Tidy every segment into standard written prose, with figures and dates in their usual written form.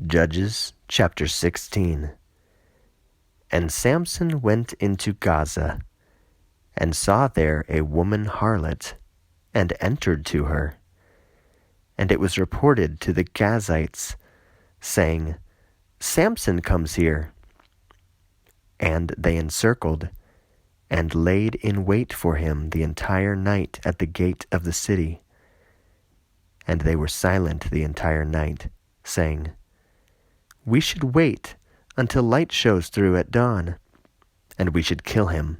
Judges chapter 16. And Samson went into Gaza, and saw there a woman harlot, and entered to her. And it was reported to the Gazites, saying, Samson comes here. And they encircled, and laid in wait for him the entire night at the gate of the city. And they were silent the entire night, saying, We should wait until light shows through at dawn, and we should kill him.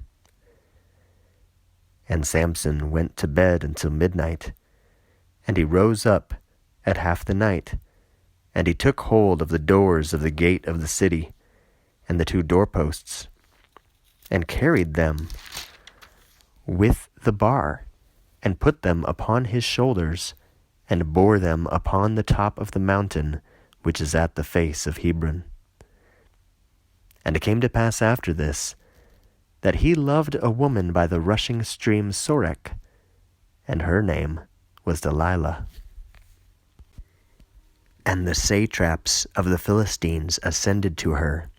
And Samson went to bed until midnight, and he rose up at half the night, and he took hold of the doors of the gate of the city, and the two doorposts, and carried them with the bar, and put them upon his shoulders, and bore them upon the top of the mountain which is at the face of Hebron. And it came to pass after this, that he loved a woman by the rushing stream Sorek, and her name was Delilah. And the satraps of the Philistines ascended to her,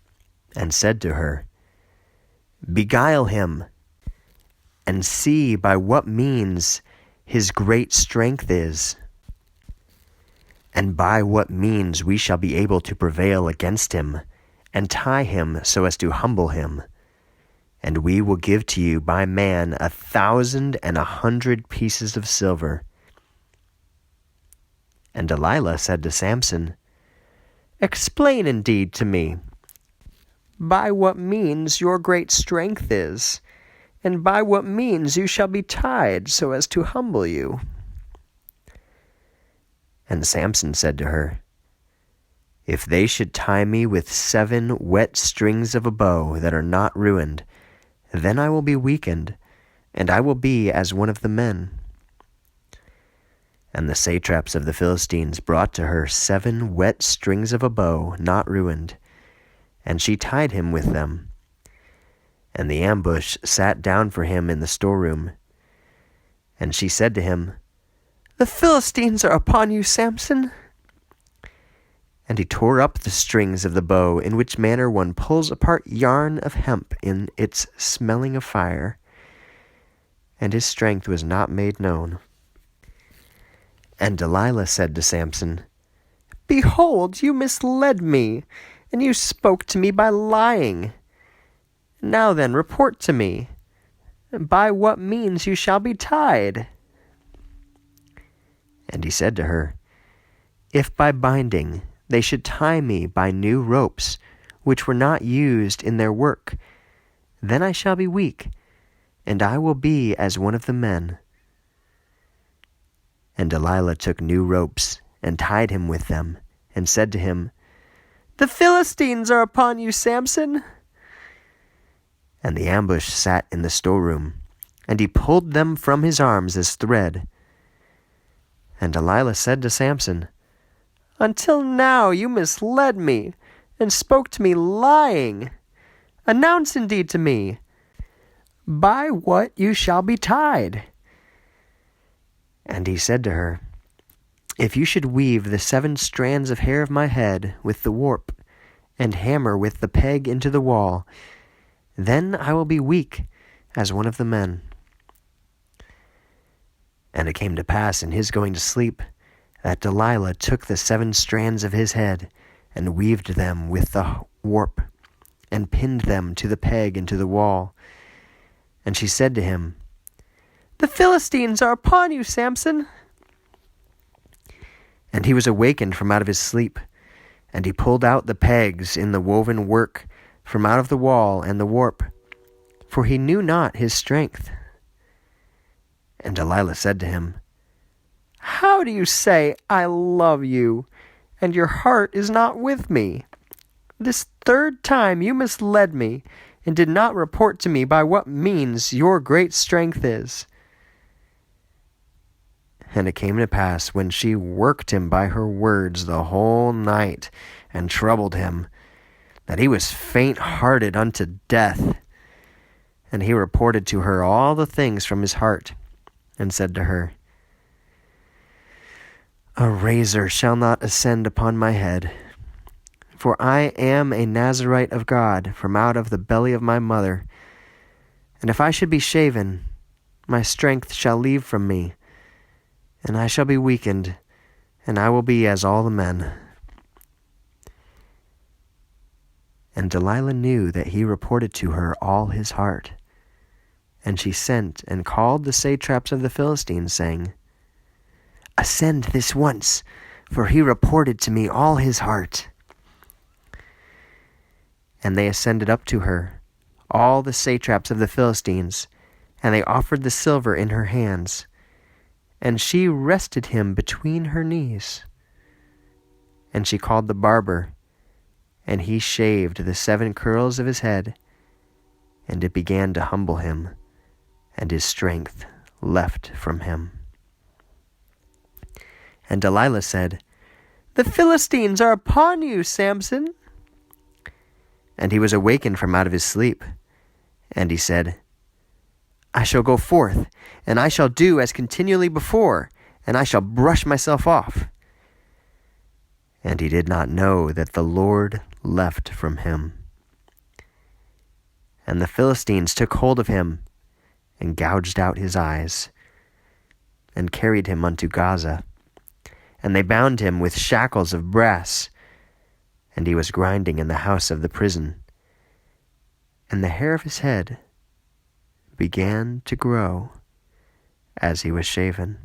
and said to her, Beguile him, and see by what means his great strength is, and by what means we shall be able to prevail against him, and tie him so as to humble him. And we will give to you by man 1,100 pieces of silver. And Delilah said to Samson, Explain indeed to me, by what means your great strength is, and by what means you shall be tied so as to humble you. And Samson said to her, If they should tie me with 7 wet strings of a bow that are not ruined, then I will be weakened, and I will be as one of the men. And the satraps of the Philistines brought to her 7 wet strings of a bow not ruined, and she tied him with them. And the ambush sat down for him in the storeroom. And she said to him, The Philistines are upon you, Samson. And he tore up the strings of the bow, in which manner one pulls apart yarn of hemp in its smelling of fire. And his strength was not made known. And Delilah said to Samson, Behold, you misled me, and you spoke to me by lying. Now then, report to me, by what means you shall be tied. And he said to her, If by binding they should tie me by new ropes, which were not used in their work, then I shall be weak, and I will be as one of the men. And Delilah took new ropes, and tied him with them, and said to him, The Philistines are upon you, Samson. And the ambush sat in the storeroom, and he pulled them from his arms as thread. And Delilah said to Samson, Until now you misled me, and spoke to me lying. Announce indeed to me, by what you shall be tied. And he said to her, If you should weave the 7 strands of hair of my head with the warp, and hammer with the peg into the wall, then I will be weak as one of the men. And it came to pass in his going to sleep, that Delilah took the 7 strands of his head, and weaved them with the warp, and pinned them to the peg into the wall. And she said to him, The Philistines are upon you, Samson. And he was awakened from out of his sleep, and he pulled out the pegs in the woven work from out of the wall and the warp, for he knew not his strength. And Delilah said to him, How do you say, I love you, and your heart is not with me? This 3rd time you misled me, and did not report to me by what means your great strength is. And it came to pass, when she worked him by her words the whole night, and troubled him, that he was faint-hearted unto death. And he reported to her all the things from his heart, and said to her, A razor shall not ascend upon my head, For I am a Nazarite of God from out of the belly of my mother. And if I should be shaven, my strength shall leave from me, and I shall be weakened, and I will be as all the men. And Delilah knew that he reported to her all his heart. And she sent and called the satraps of the Philistines, saying, Ascend this once, for he reported to me all his heart. And they ascended up to her, all the satraps of the Philistines, and they offered the silver in her hands. And she rested him between her knees. And she called the barber, and he shaved the 7 curls of his head, and it began to humble him, and his strength left from him. And Delilah said, The Philistines are upon you, Samson. And he was awakened from out of his sleep. And he said, I shall go forth, and I shall do as continually before, and I shall brush myself off. And he did not know that the Lord left from him. And the Philistines took hold of him, and gouged out his eyes, and carried him unto Gaza. And they bound him with shackles of brass, and he was grinding in the house of the prison. And the hair of his head began to grow as he was shaven.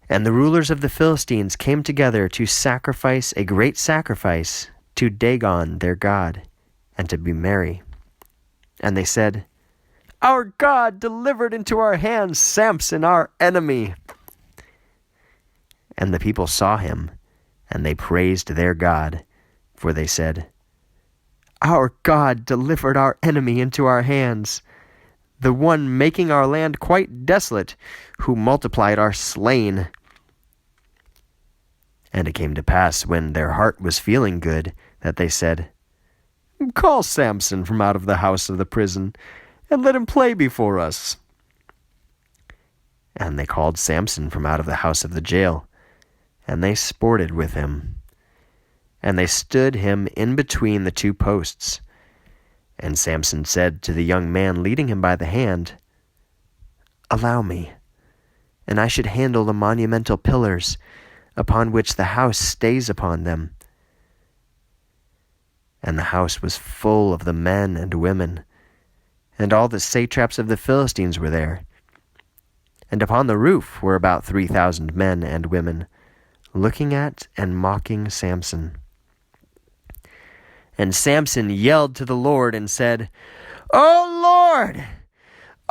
And the rulers of the Philistines came together to sacrifice a great sacrifice to Dagon their god, and to be merry. And they said, Our God delivered into our hands Samson, our enemy. And the people saw him, and they praised their God, for they said, Our God delivered our enemy into our hands, the one making our land quite desolate, who multiplied our slain. And it came to pass, when their heart was feeling good, that they said, Call Samson from out of the house of the prison, and let him play before us. And they called Samson from out of the house of the jail, and they sported with him. And they stood him in between the 2 posts. And Samson said to the young man leading him by the hand, Allow me, and I should handle the monumental pillars upon which the house stays upon them. And the house was full of the men and women, and all the satraps of the Philistines were there. And upon the roof were about 3,000 men and women, looking at and mocking Samson. And Samson yelled to the Lord and said, O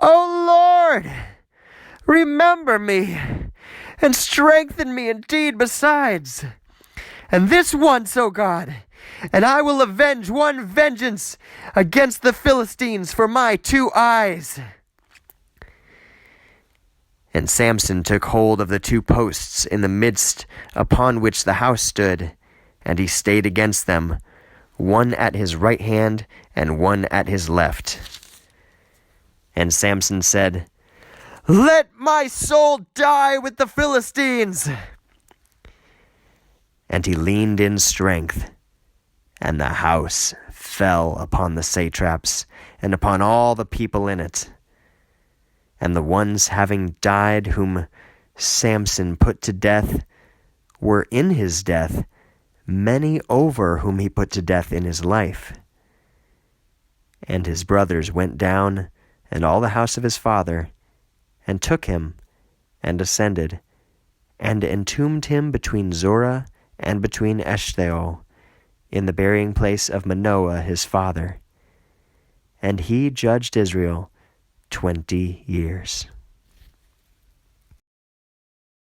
Lord, remember me, and strengthen me indeed besides. And this once, O God, and I will avenge one vengeance against the Philistines for my 2 eyes. And Samson took hold of the 2 posts in the midst upon which the house stood, and he stayed against them, one at his right hand and one at his left. And Samson said, Let my soul die with the Philistines. And he leaned in strength, and the house fell upon the satraps and upon all the people in it. And the ones having died whom Samson put to death were in his death many over whom he put to death in his life. And his brothers went down, and all the house of his father, and took him, and ascended, and entombed him between Zorah and between Eshtaol, in the burying place of Manoah his father. And he judged Israel 20 years.